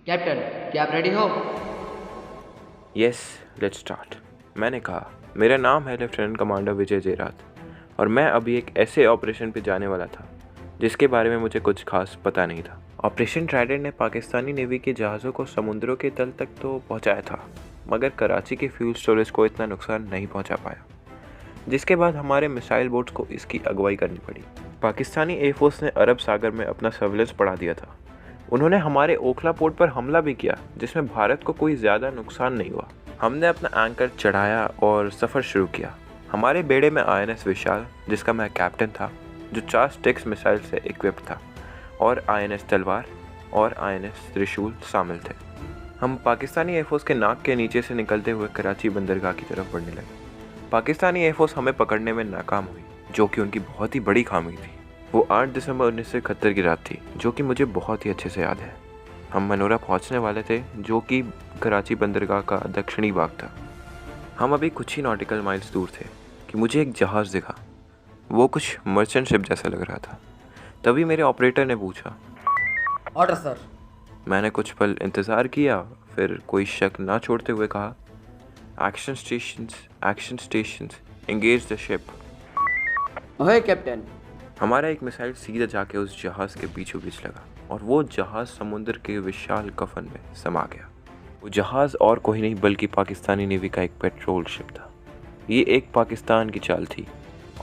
Captain, क्या आप ready हो? Yes, let's start. मैंने कहा, मेरा नाम है लेफ्टिनेंट कमांडर विजय जेरात और मैं अभी एक ऐसे ऑपरेशन पे जाने वाला था जिसके बारे में मुझे कुछ खास पता नहीं था। ऑपरेशन ट्राइडेंट ने पाकिस्तानी नेवी के जहाज़ों को समुद्रों के तल तक तो पहुंचाया था, मगर कराची के फ्यूल स्टोरेज को इतना नुकसान नहीं पहुंचा पाया, जिसके बाद हमारे मिसाइल बोट्स को इसकी अगुवाई करनी पड़ी। पाकिस्तानी एयरफोर्स ने अरब सागर में अपना सर्विलेंस बढ़ा दिया था। उन्होंने हमारे ओखला पोर्ट पर हमला भी किया, जिसमें भारत को कोई ज़्यादा नुकसान नहीं हुआ। हमने अपना एंकर चढ़ाया और सफ़र शुरू किया। हमारे बेड़े में INS विशाल, जिसका मैं कैप्टन था, जो 4 स्टिक्स मिसाइल से इक्विप्ड था, और INS तलवार और INS त्रिशूल शामिल थे। हम पाकिस्तानी एयरफोर्स के नाक के नीचे से निकलते हुए कराची बंदरगाह की तरफ बढ़ने लगे। पाकिस्तानी एयरफोर्स हमें पकड़ने में नाकाम हुई, जो कि उनकी बहुत ही बड़ी खामी थी। वो 8 दिसंबर 1971 की रात थी, जो कि मुझे बहुत ही अच्छे से याद है। हम मनोरा पहुंचने वाले थे, जो कि कराची बंदरगाह का दक्षिणी भाग था। हम अभी कुछ ही नॉटिकल माइल्स दूर थे कि मुझे एक जहाज़ दिखा। वो कुछ मर्चेंट शिप जैसा लग रहा था। तभी मेरे ऑपरेटर ने पूछा, ऑर्डर सर। मैंने कुछ पल इंतज़ार किया, फिर कोई शक ना छोड़ते हुए कहा, action stations, engage the ship. ओहे कैप्टन। हमारा एक मिसाइल सीधा जाके उस जहाज़ के बीचों बीच लगा और वो जहाज़ समुद्र के विशाल कफन में समा गया। वो जहाज़ और कोई नहीं बल्कि पाकिस्तानी नेवी का एक पेट्रोल शिप था। ये एक पाकिस्तान की चाल थी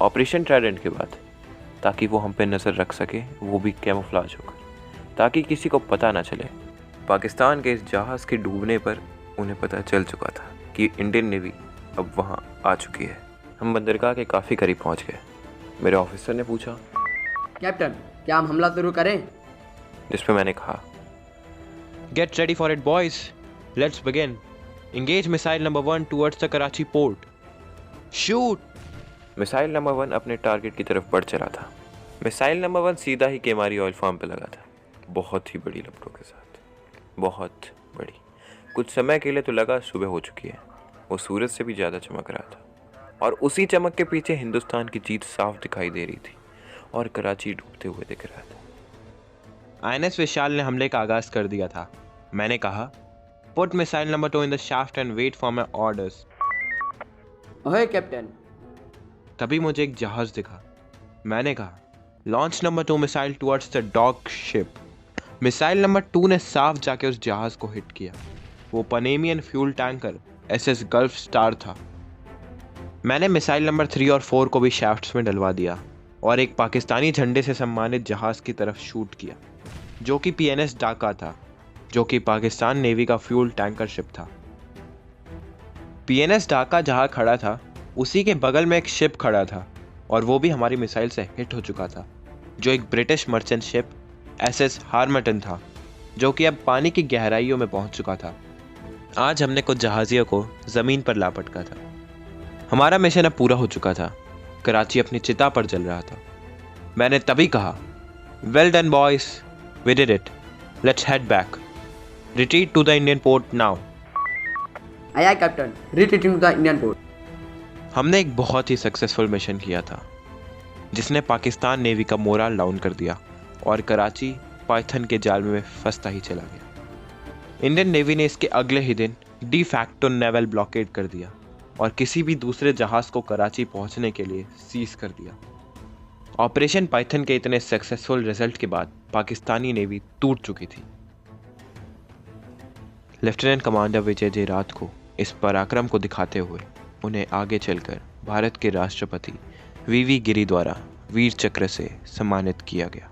ऑपरेशन ट्राइडेंट के बाद, ताकि वो हम पे नज़र रख सके, वो भी कैमोफ्लेज होकर, ताकि किसी को पता ना चले। पाकिस्तान के इस जहाज़ के डूबने पर उन्हें पता चल चुका था कि इंडियन नेवी अब वहाँ आ चुकी है। हम बंदरगाह के काफ़ी करीब पहुँच गए। मेरे ऑफिसर ने पूछा, कैप्टन, क्या हम हमला शुरू करें? जिस पे मैंने कहा, Get ready for it, boys. Let's begin. Engage missile number 1 towards the Karachi port. Shoot! Missile number 1 अपने टारगेट की तरफ बढ़ चला था। मिसाइल नंबर 1 सीधा ही केमारी ऑयल फार्म पे लगा था, बहुत ही बड़ी लपटों के साथ, बहुत बड़ी। कुछ समय के लिए तो लगा सुबह हो चुकी है। वो सूरज से भी ज़्यादा चमक रहा था और उसी चमक के पीछे हिंदुस्तान की जीत साफ दिखाई दे रही थी और कराची डूबते हुए दिख रहा था। INS विशाल ने हमले का आगाज कर दिया था। मैंने कहा, Put missile number 2 in the shaft and wait for my orders. ओहे कैप्टन। तभी मुझे एक जहाज दिखा। मैंने कहा, Launch number 2 missile towards the dog ship. Missile number 2 ने साफ जाके उस जहाज को हिट किया। वो Panamanian fuel tanker SS gulf star था। मैंने मिसाइल नंबर 3 और 4 को भी शैफ्ट्स में डलवा दिया और एक पाकिस्तानी झंडे से सम्मानित जहाज की तरफ शूट किया, जो कि PNS डाका था, जो कि पाकिस्तान नेवी का फ्यूल टैंकर शिप था। PNS डाका जहां खड़ा था, उसी के बगल में एक शिप खड़ा था और वो भी हमारी मिसाइल से हिट हो चुका था, जो एक ब्रिटिश मर्चेंट शिप SS हार्मटन था, जो कि अब पानी की गहराइयों में पहुंच चुका था। आज हमने कुछ जहाजियों को ज़मीन पर ला पटका था। हमारा मिशन अब पूरा हो चुका था। कराची अपनी चिता पर जल रहा था। मैंने तभी कहा, well done boys, we did it, let's head back, retreat to the Indian port now. आया captain, retreating to the Indian port. हमने एक बहुत ही सक्सेसफुल मिशन किया था, जिसने पाकिस्तान नेवी का मोरल डाउन कर दिया और कराची पाइथन के जाल में फंसता ही चला गया। इंडियन नेवी ने इसके अगले ही दिन डी फैक्टो नेवल ब्लॉकेड कर दिया और किसी भी दूसरे जहाज को कराची पहुंचने के लिए सीज कर दिया। ऑपरेशन पाइथन के इतने सक्सेसफुल रिजल्ट के बाद पाकिस्तानी नेवी टूट चुकी थी। लेफ्टिनेंट कमांडर विजय जेरात को इस पराक्रम को दिखाते हुए उन्हें आगे चलकर भारत के राष्ट्रपति VV गिरी द्वारा वीर चक्र से सम्मानित किया गया।